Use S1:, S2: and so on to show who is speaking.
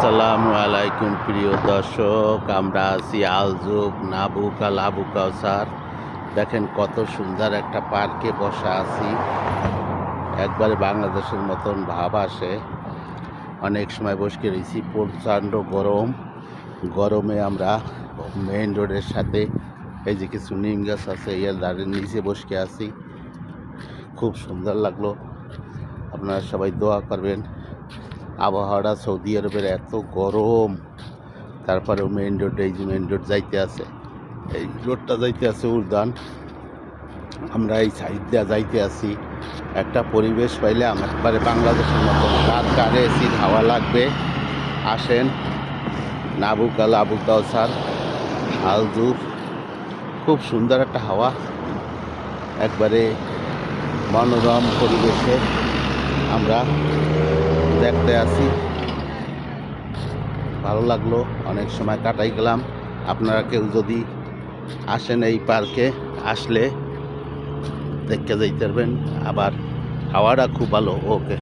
S1: আসসালামু আলাইকুম প্রিয় দর্শক, আমরা আছি আলজুক নাবুকা লাবু কাউসার। দেখেন কত সুন্দর একটা পার্কে বসা আছি, একবারে বাংলাদেশের মতন ভাব আসে। অনেক সময় বসে রয়েছি, প্রচণ্ড গরমে আমরা মেইন রোডের সাথে এই যে কিছু নিম গাছ আছে, এর দাঁড়িয়ে নিচে বসে আছি। খুব সুন্দর লাগলো, আপনারা সবাই দোয়া করবেন। আবহাওয়াটা সৌদি আরবের এত গরম, তারপরেও মেইন রোড, এই যে মেইন রোড যাইতে আছে, এই রোডটা যাইতে আছে উদ্যান, আমরা এই সাইড দিয়ে যাইতে আছি। একটা পরিবেশ পাইলাম একবারে বাংলাদেশের মতন, কার কারে এসির হাওয়া লাগবে আসেন। নাবুকা লাবু কাউসার আলজুক, খুব সুন্দর একটা হাওয়া, একবারে মনোরম পরিবেশে আমরা দেখতে আসি। ভালো লাগলো, অনেক সময় কাটাই গেলাম। আপনারা কেউ যদি আসেন এই পার্কে, আসলে দেখতে যাইতে পারবেন। আবার হাওয়াটা খুব ভালো। ওকে।